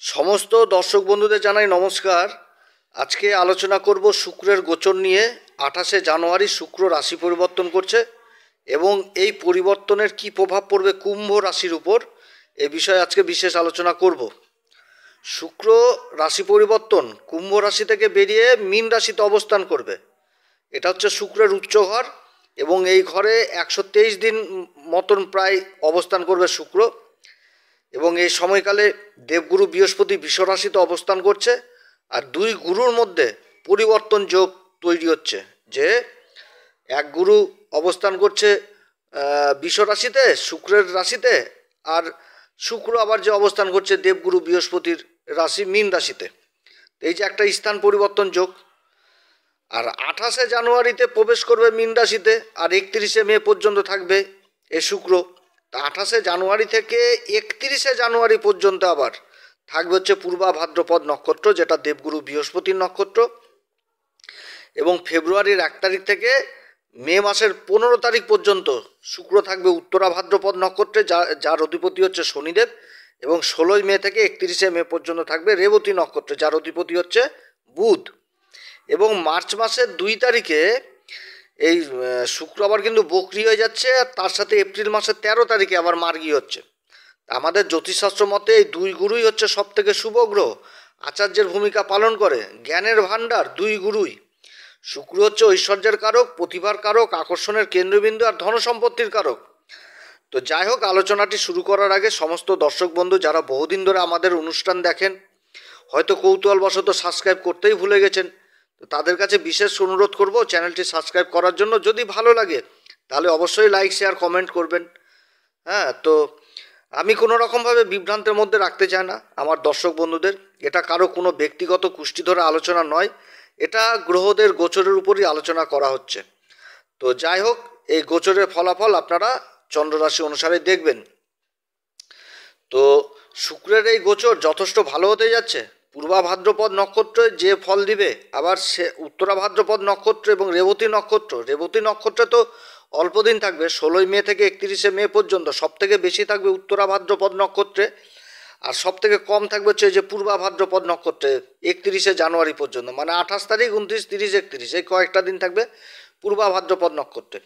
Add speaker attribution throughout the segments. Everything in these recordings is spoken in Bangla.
Speaker 1: সমস্ত দর্শক বন্ধুদের জানাই নমস্কার। আজকে আলোচনা করব শুক্রের গোচর নিয়ে। 28শে জানুয়ারি শুক্র রাশি পরিবর্তন করছে এবং এই পরিবর্তনের কি প্রভাব পড়বে কুম্ভ রাশির উপর, এ বিষয়ে আজকে বিশেষ আলোচনা করব। শুক্র রাশি পরিবর্তন কুম্ভ রাশি থেকে বেরিয়ে মীন রাশিতে অবস্থান করবে। এটা হচ্ছে শুক্রের উচ্চ ঘর এবং এই ঘরে 123 দিন মতন প্রায় অবস্থান করবে শুক্র। এবং এই সময়কালে দেবগুরু বৃহস্পতি বৃষ রাশিতে অবস্থান করছে। আর দুই গুরুর মধ্যে পরিবর্তন যোগ তৈরি হচ্ছে, যে এক গুরু অবস্থান করছে বৃষ রাশিতে শুক্রের রাশিতে, আর শুক্র আবার যে অবস্থান করছে দেবগুরু বৃহস্পতির রাশি মীন রাশিতে। এই যে একটা স্থান পরিবর্তন যোগ। আর 28শে জানুয়ারিতে প্রবেশ করবে মীন রাশিতে, আর 31শে মে পর্যন্ত থাকবে এ শুক্র। 28শে জানুয়ারি থেকে 31শে জানুয়ারি পর্যন্ত আবার থাকবে হচ্ছে পূর্বা ভাদ্রপদ নক্ষত্র, যেটা দেবগুরু বৃহস্পতির নক্ষত্র। এবং ফেব্রুয়ারির 1 তারিখ থেকে মে মাসের 15 তারিখ পর্যন্ত শুক্র থাকবে উত্তরা ভাদ্রপদ নক্ষত্রে, যার অধিপতি হচ্ছে শনিদেব। এবং 16ই মে থেকে 31শে মে পর্যন্ত থাকবে রেবতী নক্ষত্রে, যার অধিপতি হচ্ছে বুধ। এবং মার্চ মাসের 2 তারিখে এই শুক্র আবার কিন্তু বক্রি হয়ে যাচ্ছে, আর তার সাথে এপ্রিল মাসের 13 তারিখে আবার মার্গী হচ্ছে। আমাদের জ্যোতিষশাস্ত্র মতে এই দুই গুরুই হচ্ছে সব থেকে শুভ গ্রহ, আচার্যের ভূমিকা পালন করে, জ্ঞানের ভাণ্ডার দুই গুরুই। শুক্র হচ্ছে ঐশ্বর্যের কারক, প্রতিভার কারক, আকর্ষণের কেন্দ্রবিন্দু আর ধনসম্পত্তির কারক। তো যাই হোক, আলোচনাটি শুরু করার আগে সমস্ত দর্শক বন্ধু যারা বহুদিন ধরে আমাদের অনুষ্ঠান দেখেন, হয়তো কৌতূহলবশত সাবস্ক্রাইব করতেই ভুলে গেছেন, তো তাদের কাছে বিশেষ অনুরোধ করব চ্যানেলটি সাবস্ক্রাইব করার জন্য। যদি ভালো লাগে তাহলে অবশ্যই লাইক শেয়ার কমেন্ট করবেন। হ্যাঁ, তো আমি কোনো রকমভাবে বিভ্রান্তের মধ্যে রাখতে চাই না আমার দর্শক বন্ধুদের। এটা কারো কোনো ব্যক্তিগত কুষ্টি ধরে আলোচনা নয়, এটা গ্রহদের গোচরের উপরই আলোচনা করা হচ্ছে। তো যাই হোক, এই গোচরের ফলাফল আপনারা চন্দ্ররাশি অনুসারে দেখবেন। তো শুক্রের এই গোচর যথেষ্ট ভালো হতে যাচ্ছে। পূর্বা ভাদ্রপদ নক্ষত্রে যে ফল দিবে, আবার সে উত্তরা ভাদ্রপদ নক্ষত্র এবং রেবতী নক্ষত্রে তো অল্প দিন থাকবে, 16ই মে থেকে 31শে মে পর্যন্ত। সব থেকে বেশি থাকবে উত্তরা ভাদ্রপদ নক্ষত্রে, আর সব থেকে কম থাকবে হচ্ছে যে পূর্বা ভাদ্রপদ নক্ষত্রে 31শে জানুয়ারি পর্যন্ত, মানে 28 তারিখ 29, 30, 31 এই কয়েকটা দিন থাকবে পূর্বা ভাদ্রপদ নক্ষত্রে।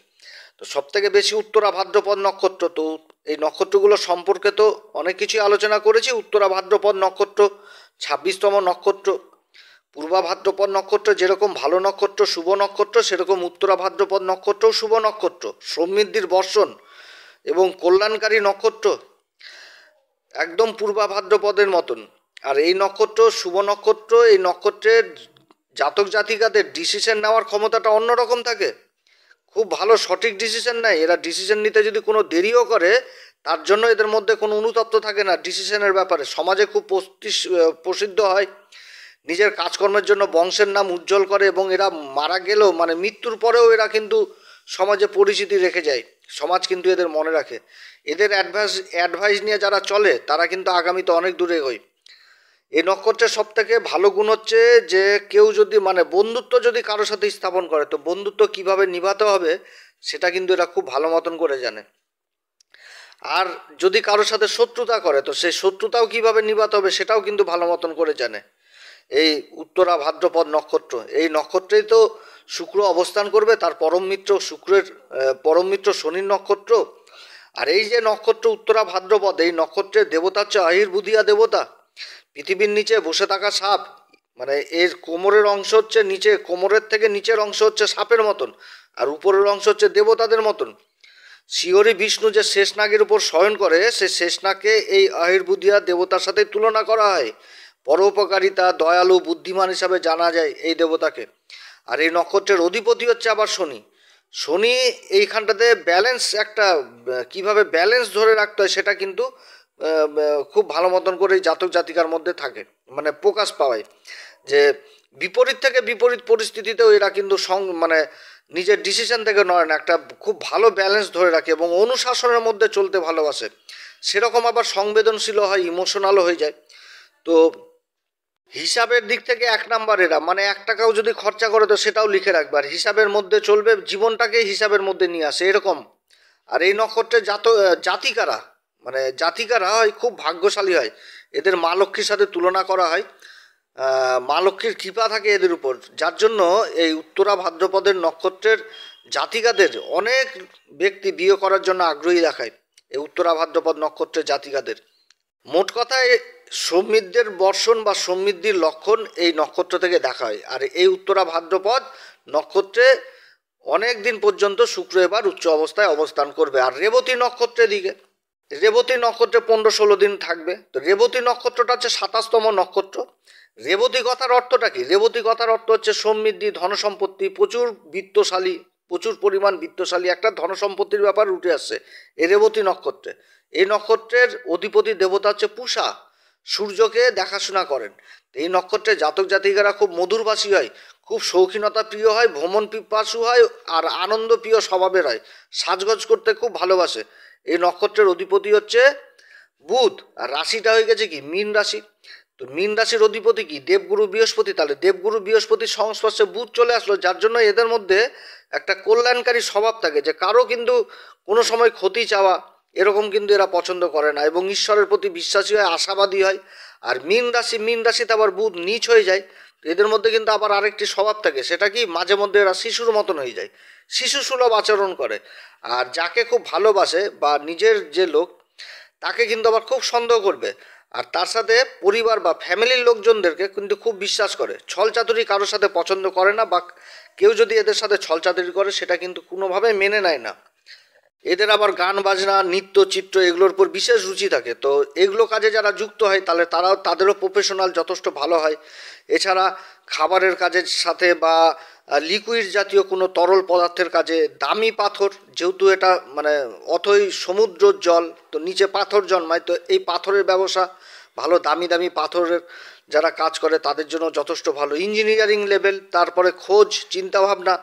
Speaker 1: তো সব থেকে বেশি উত্তরা ভাদ্রপদ নক্ষত্র। তো এই নক্ষত্রগুলো সম্পর্কে তো অনেক কিছুই আলোচনা করেছি। উত্তরা ভাদ্রপদ নক্ষত্র 26তম নক্ষত্র। পূর্বা ভাদ্রপদ নক্ষত্র যেরকম ভালো নক্ষত্র, শুভ নক্ষত্র, সেরকম উত্তরা ভাদ্রপদ নক্ষত্রও শুভ নক্ষত্র, সমৃদ্ধির বর্ষণ এবং কল্যাণকারী নক্ষত্র, একদম পূর্বা ভাদ্রপদের মতন। আর এই নক্ষত্র শুভ নক্ষত্র, এই নক্ষত্রের জাতক জাতিকাদের ডিসিশন নেওয়ার ক্ষমতাটা অন্যরকম থাকে। খুব ভালো সঠিক ডিসিশন নেয় এরা। ডিসিশন নিতে যদি কোনো দেরিও করে, তার জন্য এদের মধ্যে কোনো অনুতপ্ত থাকে না ডিসিশনের ব্যাপারে। সমাজে খুব প্রসিদ্ধ হয়, নিজের কাজকর্মের জন্য বংশের নাম উজ্জ্বল করে, এবং এরা মারা গেলেও মানে মৃত্যুর পরেও এরা কিন্তু সমাজে পরিচিতি রেখে যায়। সমাজ কিন্তু এদের মনে রাখে। এদের অ্যাডভাইস নিয়ে যারা চলে তারা কিন্তু আগামীতে অনেক দূরে এগোয়। এই নক্ষত্রের সব থেকে ভালো গুণ হচ্ছে যে কেউ যদি মানে বন্ধুত্ব যদি কারোর সাথে স্থাপন করে, তো বন্ধুত্ব কিভাবে নিভাতে হবে সেটা কিন্তু এরা খুব ভালো মতন করে জানে। আর যদি কারোর সাথে শত্রুতা করে, তো সেই শত্রুতাও কিভাবে নিভাতে হবে সেটাও কিন্তু ভালো মতন করে জানে। এই উত্তরা ভাদ্রপদ নক্ষত্র, এই নক্ষত্রেই তো শুক্র অবস্থান করবে, তার পরম মিত্র শুক্রের পরম মিত্র শনির নক্ষত্র। আর এই যে নক্ষত্র উত্তরা ভাদ্রপদ, এই নক্ষত্রের দেবতা হচ্ছে আহির্বুধিয়া দেবতা, পৃথিবীর নিচে বসে থাকা সাপ। মানে এর কোমরের অংশ হচ্ছে নিচে, কোমরের থেকে নিচের অংশ হচ্ছে সাপের মতন, আর উপরের অংশ হচ্ছে দেবতাদের মতন। শ্রীহরি বিষ্ণু যে শেষনাগের উপর শয়ন করে, সে শেষনাগকে এই আহির্বুধিয়া দেবতার সাথে তুলনা করা হয়। পরোপকারিতা, দয়ালু, বুদ্ধিমান হিসাবে জানা যায় এই দেবতাকে। আর এই নক্ষত্রের অধিপতি হচ্ছে আবার শনি। শনি এইখানটাতে ব্যালেন্স, একটা কিভাবে ব্যালেন্স ধরে রাখতে হয় সেটা কিন্তু খুব ভালো মতন করে জাতক জাতিকার মধ্যে থাকে, মানে প্রকাশ পাওয়ায়। যে বিপরীত থেকে বিপরীত পরিস্থিতিতেও এরা কিন্তু মানে নিজের ডিসিশন থেকে নয় না, একটা খুব ভালো ব্যালেন্স ধরে রাখে এবং অনুশাসনের মধ্যে চলতে ভালোবাসে। সেরকম আবার সংবেদনশীলও হয়, ইমোশনালও হয়ে যায়। তো হিসাবের দিক থেকে 1 নাম্বার এরা, মানে 1 টাকাও যদি খরচা করে তো সেটাও লিখে রাখবে, আর হিসাবের মধ্যে চলবে, জীবনটাকে হিসাবের মধ্যে নিয়ে আসে এরকম। আর এই নক্ষত্রের জাতিকারা মানে জাতিকারা হয় খুব ভাগ্যশালী হয়, এদের মা লক্ষ্মীর সাথে তুলনা করা হয়। মা লক্ষ্মীর কৃপা থাকে এদের উপর, যার জন্য এই উত্তরা ভাদ্রপদের নক্ষত্রের জাতিকাদের অনেক ব্যক্তি বিয়ে করার জন্য আগ্রহী দেখায় এই উত্তরা ভাদ্রপদ নক্ষত্রের জাতিকাদের। মোট কথায় সমৃদ্ধির বর্ষণ বা সমৃদ্ধির লক্ষণ এই নক্ষত্র থেকে দেখা হয়। আর এই উত্তরা ভাদ্রপদ নক্ষত্রে অনেক দিন পর্যন্ত শুক্র এবার উচ্চ অবস্থায় অবস্থান করবে। আর রেবতী নক্ষত্রের দিকে, রেবতী নক্ষত্রে 15-16 দিন থাকবে। তো রেবতী নক্ষত্রটা হচ্ছে 27তম নক্ষত্র। রেবতী কথার অর্থটা কি? রেবতী কথার অর্থ হচ্ছে সমৃদ্ধি, ধনসম্পত্তি, প্রচুর বিত্তশালী, প্রচুর পরিমাণ বিত্তশালী একটা ধনসম্পত্তির ব্যাপার উঠে আসছে এই রেবতী নক্ষত্রে। এই নক্ষত্রের অধিপতি দেবতা হচ্ছে পূষা, সূর্যকে দেখাশোনা করেন। এই নক্ষত্রে জাতক জাতিকারা খুব মধুরভাষী হয়, খুব শৌখিনতা প্রিয় হয়, ভ্রমণ পিপাসু হয়, আর আনন্দ প্রিয় স্বভাবের হয়, সাজগোজ করতে খুব ভালোবাসে। এই নক্ষত্রের অধিপতি হচ্ছে বুধ, আর রাশিটা হয়ে গেছে কি মীন রাশি। তো মীন রাশির অধিপতি কি দেবগুরু বৃহস্পতি, তাহলে দেবগুরু বৃহস্পতির সংস্পর্শে বুধ চলে আসলো, যার জন্য এদের মধ্যে একটা কল্যাণকারী স্বভাব থাকে, যে কারো কিন্তু কোনো সময় ক্ষতি চাওয়া এরকম কিন্তু এরা পছন্দ করে না, এবং ঈশ্বরের প্রতি বিশ্বাসী হয়, আশাবাদী হয়। আর মীন রাশিতে আবার বুধ নীচ হয়ে যায়। এদের মধ্যে কিন্তু আবার আরেকটি স্বভাব থাকে, সেটা কি মাঝে মধ্যে এরা শিশুর মতন হয়ে যায়, শিশু সুলভ আচরণ করে। আর যাকে খুব ভালোবাসে বা নিজের যে লোক, তাকে কিন্তু আবার খুব সন্দেহ করবে। আর তার সাথে পরিবার বা ফ্যামিলির লোকজনদেরকে কিন্তু খুব বিশ্বাস করে। ছলচাতুরি কারোর সাথে পছন্দ করে না, বা কেউ যদি এদের সাথে ছলচাতুরি করে সেটা কিন্তু কোনোভাবে মেনে নেয় না। এদের আবার গান বাজনা, নৃত্য, চিত্র এগুলোর উপর বিশেষ রুচি থাকে। তো এগুলো কাজে যারা যুক্ত হয় তাহলে তাদেরও প্রফেশনাল যথেষ্ট ভালো হয়। এছাড়া খাবারের কাজের সাথে বা লিকুইড জাতীয় কোনো তরল পদার্থের কাজে, দামি পাথর, যেহেতু এটা মানে অথই সমুদ্রর জল, তো নিচে পাথর জন্মায়, তো এই পাথরের ব্যবসা ভালো, দামি দামি পাথরের যারা কাজ করে তাদের জন্য যথেষ্ট ভালো। ইঞ্জিনিয়ারিং লেভেল, তারপরে খোঁজ চিন্তাভাবনা,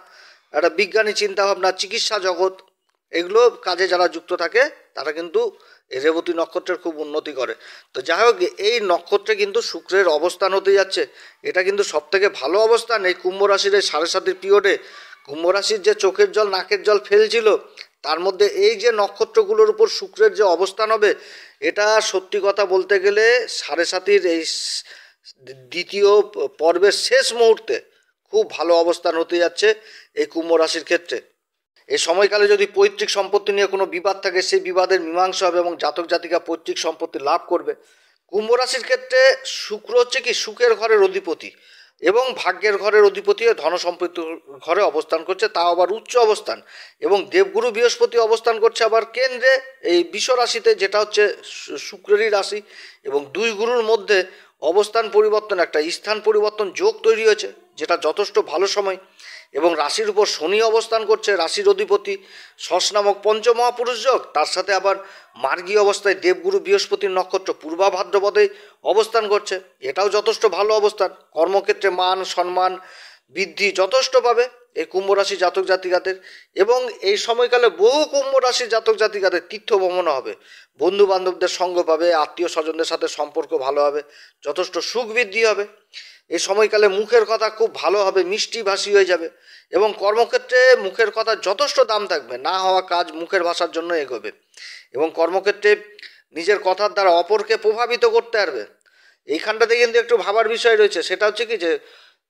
Speaker 1: একটা বিজ্ঞানী চিন্তাভাবনা, চিকিৎসা জগৎ, এগুলো কাজে যারা যুক্ত থাকে তারা কিন্তু এই রেবতী নক্ষত্রের খুব উন্নতি করে। তো যাই হোক, এই নক্ষত্রে কিন্তু শুক্রের অবস্থান হতে যাচ্ছে, এটা কিন্তু সবথেকে ভালো অবস্থান। এই কুম্ভ রাশির এই 7.5 পিরিয়ডে কুম্ভ রাশির যে চোখের জল নাকের জল ফেলছিল, তার মধ্যে এই যে নক্ষত্রগুলোর উপর শুক্রের যে অবস্থান হবে, এটা সত্যি কথা বলতে গেলে 7.5 এই দ্বিতীয় পর্বের শেষ মুহূর্তে খুব ভালো অবস্থান হতে যাচ্ছে এই কুম্ভ রাশির ক্ষেত্রে। এই সময়কালে যদি পৈতৃক সম্পত্তি নিয়ে কোনো বিবাদ থাকে, সেই বিবাদের মীমাংসা হবে এবং জাতক জাতিকা পৈতৃক সম্পত্তি লাভ করবে। কুম্ভ রাশির ক্ষেত্রে শুক্র হচ্ছে কি সুখের ঘরের অধিপতি এবং ভাগ্যের ঘরের অধিপতি হয়ে ধন সম্পত্তির ঘরে অবস্থান করছে, তাও আবার উচ্চ অবস্থান। এবং দেবগুরু বৃহস্পতি অবস্থান করছে আবার কেন্দ্রে এই বিষ রাশিতে, যেটা হচ্ছে শুক্রেরই রাশি। এবং দুই গুরুর মধ্যে অবস্থান পরিবর্তন, একটা স্থান পরিবর্তন যোগ তৈরি হয়েছে, যেটা যথেষ্ট ভালো সময়। এবং রাশির উপর শনি অবস্থান করছে, রাশির অধিপতি শশ নামক পঞ্চমহাপুরুষ যোগ, তার সাথে আবার মার্গী অবস্থায় দেবগুরু বৃহস্পতির নক্ষত্র পূর্বা ভাদ্রপদে অবস্থান করছে, এটাও যথেষ্ট ভালো অবস্থান। কর্মক্ষেত্রে মান সম্মান বৃদ্ধি যথেষ্ট পাবে এই কুম্ভ রাশি জাতক জাতিকাদের। এবং এই সময়কালে বহু কুম্ভ রাশি জাতক জাতিকাদের তীর্থ ভ্রমণ হবে, বন্ধু বান্ধবদের সঙ্গ পাবে, আত্মীয় স্বজনদের সাথে সম্পর্ক ভালো হবে, যথেষ্ট সুখ বৃদ্ধি হবে। এই সময়কালে মুখের কথা খুব ভালো হবে, মিষ্টি ভাষী হয়ে যাবে। এবং কর্মক্ষেত্রে মুখের কথা যথেষ্ট দাম থাকবে, না হওয়া কাজ মুখের ভাষার জন্য এগোবে। এবং কর্মক্ষেত্রে নিজের কথার দ্বারা অপরকে প্রভাবিত করতে পারবে। এইখানটাতে কিন্তু একটু ভাবার বিষয় রয়েছে, সেটা হচ্ছে কি যে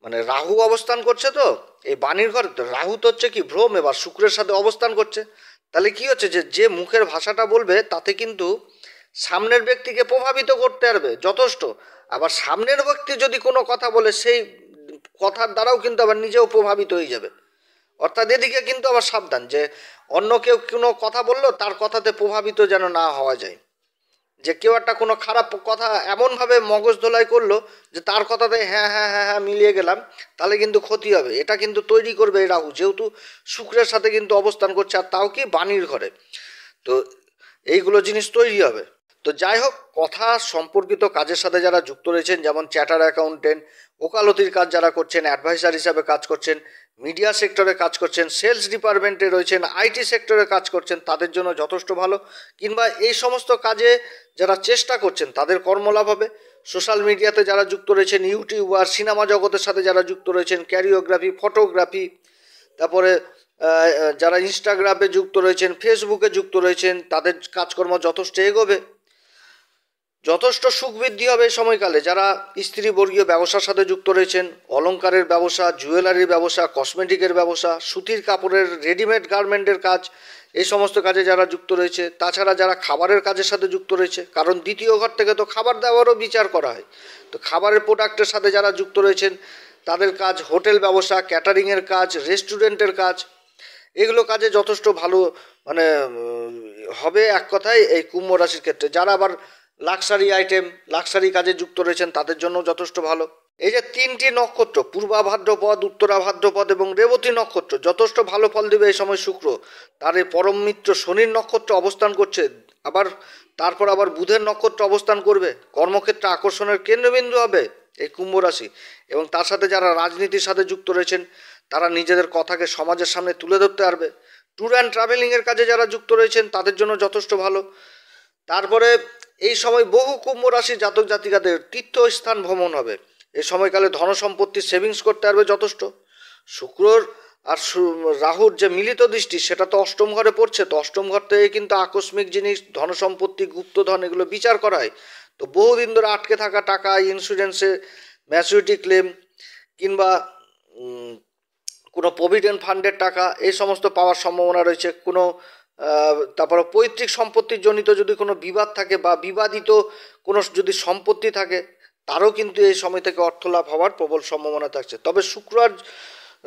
Speaker 1: মানে রাহু অবস্থান করছে, তো এই বাণীর ঘর, রাহু তো হচ্ছে কি ভ্রম, এবার শুক্রের সাথে অবস্থান করছে। তাহলে কি হচ্ছে যে যে মুখের ভাষাটা বলবে তাতে কিন্তু সামনের ব্যক্তিকে প্রভাবিত করতে পারবে যথেষ্ট। আবার সামনের ব্যক্তি যদি কোনো কথা বলে, সেই কথার দ্বারাও কিন্তু আবার নিজেও প্রভাবিত হয়ে যাবে। অর্থাৎ এদিকে কিন্তু আবার সাবধান, যে অন্য কেউ কোনো কথা বললো তার কথাতে প্রভাবিত যেন না হওয়া যায়। যে কেউ একটা কোনো খারাপ কথা এমনভাবে মগজ ধোলাই করলো যে তার কথাতে হ্যাঁ হ্যাঁ হ্যাঁ হ্যাঁ মিলিয়ে গেলাম, তাহলে কিন্তু ক্ষতি হবে। এটা কিন্তু তৈরি করবে এই রাহু, যেহেতু শুক্রের সাথে কিন্তু অবস্থান করছে, আর তাও কি বাণীর ঘরে। তো এইগুলো জিনিস তৈরি হবে। তো যাই হোক, কথা সম্পর্কিত কাজের সাথে যারা যুক্ত রয়েছেন, যেমন চ্যাটার অ্যাকাউন্টেন্ট, ওকালতির কাজ যারা করছেন, অ্যাডভাইজার হিসাবে কাজ করছেন, মিডিয়া সেক্টরে কাজ করছেন, সেলস ডিপার্টমেন্টে রয়েছেন, আইটি সেক্টরে কাজ করছেন, তাদের জন্য যথেষ্ট ভালো। কিংবা এই সমস্ত কাজে যারা চেষ্টা করছেন তাদের কর্মলাভ হবে। সোশ্যাল মিডিয়াতে যারা যুক্ত রয়েছেন, ইউটিউবার, সিনেমা জগতের সাথে যারা যুক্ত রয়েছেন, ক্যারিওগ্রাফি, ফটোগ্রাফি, তারপরে যারা ইনস্টাগ্রামে যুক্ত রয়েছেন, ফেসবুকে যুক্ত রয়েছেন, তাদের কাজকর্ম যথেষ্ট এগোবে, যথেষ্ট সুখ বৃদ্ধি হবে এই সময়কালে। যারা স্ত্রীবর্গীয় ব্যবসার সাথে যুক্ত রয়েছেন, অলংকারের ব্যবসা, জুয়েলারির ব্যবসা, কসমেটিকের ব্যবসা, সুতির কাপড়ের রেডিমেড গার্মেন্টের কাজ, এই সমস্ত কাজে যারা যুক্ত রয়েছে, তাছাড়া যারা খাবারের কাজের সাথে যুক্ত রয়েছে, কারণ দ্বিতীয় ঘর থেকে তো খাবার দাবারও বিচার করা হয়, তো খাবারের প্রোডাক্টের সাথে যারা যুক্ত রয়েছেন তাদের কাজ, হোটেল ব্যবসা, ক্যাটারিংয়ের কাজ, রেস্টুরেন্টের কাজ, এগুলো কাজে যথেষ্ট ভালো মানে হবে এক কথায় এই কুম্ভ রাশির ক্ষেত্রে। যারা আবার লাক্সারি আইটেম, লাক্সারি কাজে যুক্ত রয়েছেন তাদের জন্য যথেষ্ট ভালো। এই যে তিনটি নক্ষত্র, পূর্বা ভাদ্রপদ, উত্তরা ভাদ্রপদ এবং রেবতী নক্ষত্র, যথেষ্ট ভালো ফল দেবে এই সময় শুক্র। তার এই পরম মিত্র শনির নক্ষত্র অবস্থান করছে, আবার তারপর আবার বুধের নক্ষত্র অবস্থান করবে। কর্মক্ষেত্রে আকর্ষণের কেন্দ্রবিন্দু হবে এই কুম্ভ রাশি। এবং তার সাথে যারা রাজনীতির সাথে যুক্ত রয়েছেন তারা নিজেদের কথাকে সমাজের সামনে তুলে ধরতে পারবে। ট্যুর অ্যান্ড ট্রাভেলিংয়ের কাজে যারা যুক্ত রয়েছেন তাদের জন্য যথেষ্ট ভালো। তারপরে এই সময় বহু কুম্ভ রাশি জাতক জাতিকাদের তীর্থস্থান ভ্রমণ হবে। এই সময়কালে ধন সম্পত্তি সেভিংস করতে পারবে যথেষ্ট। শুক্রর আর রাহুর যে মিলিত দৃষ্টি সেটা তো অষ্টম ঘরে পড়ছে, তো অষ্টম ঘর থেকে কিন্তু আকস্মিক জিনিস, ধন সম্পত্তি, গুপ্তধন এগুলো বিচার করা হয়। তো বহুদিন ধরে আটকে থাকা টাকা, ইন্স্যুরেন্সে ম্যাচুরিটি ক্লেম কিংবা কোনো প্রভিডেন্ট ফান্ডের টাকা, এই সমস্ত পাওয়ার সম্ভাবনা রয়েছে। কোনো তারপরে পৈতৃক সম্পত্তির জনিত যদি কোনো বিবাদ থাকে বা বিবাদিত কোনো যদি সম্পত্তি থাকে, তারও কিন্তু এই সময় থেকে অর্থ লাভ হওয়ার প্রবল সম্ভাবনা থাকছে। তবে শুক্র আর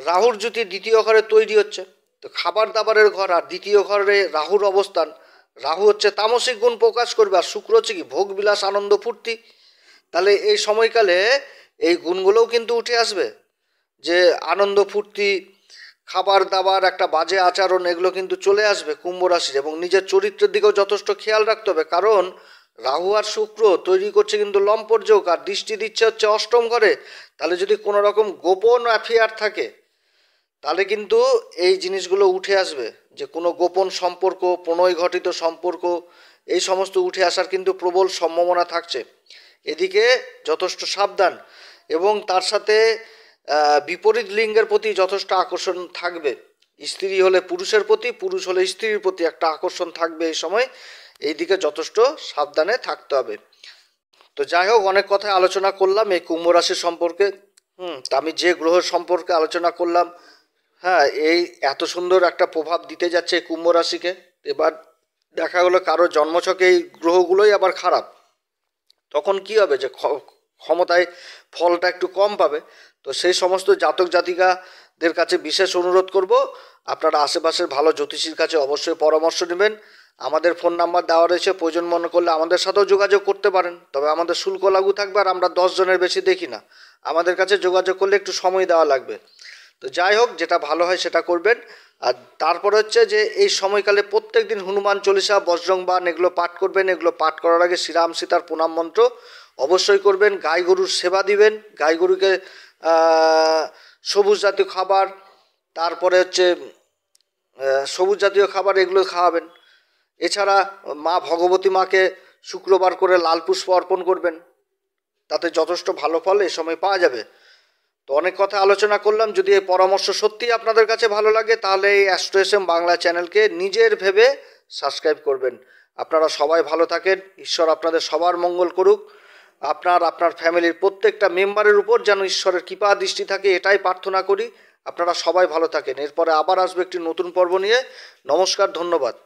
Speaker 1: রাহুর জুতি দ্বিতীয় ঘরে তৈরি হচ্ছে, তো খাবার দাবারের ঘর আর দ্বিতীয় ঘরে রাহুর অবস্থান। রাহু হচ্ছে তামসিক গুণ প্রকাশ করবে আর শুক্র হচ্ছে কি ভোগবিলাস, আনন্দ ফুর্তি। তাহলে এই সময়কালে এই গুণগুলোও কিন্তু উঠে আসবে, যে আনন্দ ফুর্তি, খাবার দাবার, একটা বাজে আচরণ, এগুলো কিন্তু চলে আসবে কুম্ভ রাশির। এবং নিজের চরিত্রের দিকেও যথেষ্ট খেয়াল রাখতে হবে, কারণ রাহু আর শুক্র তৈরি করছে কিন্তু লম্পট যোগ আর দৃষ্টি দিচ্ছে হচ্ছে অষ্টম ঘরে। তাহলে যদি কোনো রকম গোপন অ্যাফেয়ার থাকে তাহলে কিন্তু এই জিনিসগুলো উঠে আসবে, যে কোনো গোপন সম্পর্ক, প্রণয় ঘটিত সম্পর্ক, এই সমস্ত উঠে আসার কিন্তু প্রবল সম্ভাবনা থাকছে। এদিকে যথেষ্ট সাবধান। এবং তার সাথে বিপরীত লিঙ্গের প্রতি যথেষ্ট আকর্ষণ থাকবে। স্ত্রী হলে পুরুষের প্রতি, পুরুষ হলে স্ত্রীর প্রতি একটা আকর্ষণ থাকবে এই সময়। এই দিকে যথেষ্ট সাবধানে থাকতে হবে। তো যাই হোক, অনেক কথাই আলোচনা করলাম এই কুম্ভ রাশির সম্পর্কে। তা আমি যে গ্রহের সম্পর্কে আলোচনা করলাম, হ্যাঁ, এই এত সুন্দর একটা প্রভাব দিতে যাচ্ছে এই কুম্ভ রাশিকে। এবার দেখা গেলো কারো জন্মছকে এই গ্রহগুলোই আবার খারাপ, তখন কি হবে, যে ক্ষমতায় ফলটা একটু কম পাবে। তো সেই সমস্ত জাতক জাতিকাদের কাছে বিশেষ অনুরোধ করব, আপনারা আশেপাশের ভালো জ্যোতিষীর কাছে অবশ্যই পরামর্শ নেবেন। আমাদের ফোন নাম্বার দেওয়া রয়েছে, প্রয়োজন মনে করলে আমাদের সাথেও যোগাযোগ করতে পারেন। তবে আমাদের শুল্ক লাগু থাকবে, আর আমরা 10 জনের বেশি দেখি না। আমাদের কাছে যোগাযোগ করলে একটু সময় দেওয়া লাগবে। তো যাই হোক, যেটা ভালো হয় সেটা করবেন। আর তারপরে হচ্ছে যে এই সময়কালে প্রত্যেক দিন হনুমান চল্লিশা, বজরং বাণ এগুলো পাঠ করবেন। এগুলো পাঠ করার আগে শ্রীরাম সীতার প্রণাম মন্ত্র অবশ্যই করবেন। গাই গরুর সেবা দিবেন, গাই গরুকে সবুজ জাতীয় খাবার, তারপরে হচ্ছে সবুজ জাতীয় খাবার এগুলো খাওয়াবেন। এছাড়া মা ভগবতী মাকে শুক্রবার করে লাল পুষ্প অর্পণ করবেন, তাতে যথেষ্ট ভালো ফল এ সময় পাওয়া যাবে। তো অনেক কথা আলোচনা করলাম। যদি এই পরামর্শ সত্যিই আপনাদের কাছে ভালো লাগে তাহলে এই অ্যাস্ট্রো এসএম বাংলা চ্যানেলকে নিজের ভেবে সাবস্ক্রাইব করবেন। আপনারা সবাই ভালো থাকেন, ঈশ্বর আপনাদের সবার মঙ্গল করুক। আপনার ফ্যামিলির প্রত্যেকটা মেম্বারের উপর যেন ঈশ্বরের কৃপা দৃষ্টি থাকে, এটাই প্রার্থনা করি। আপনারা সবাই ভালো থাকেন। এরপরে আবার আসবে একটি নতুন পর্ব নিয়ে। নমস্কার, ধন্যবাদ।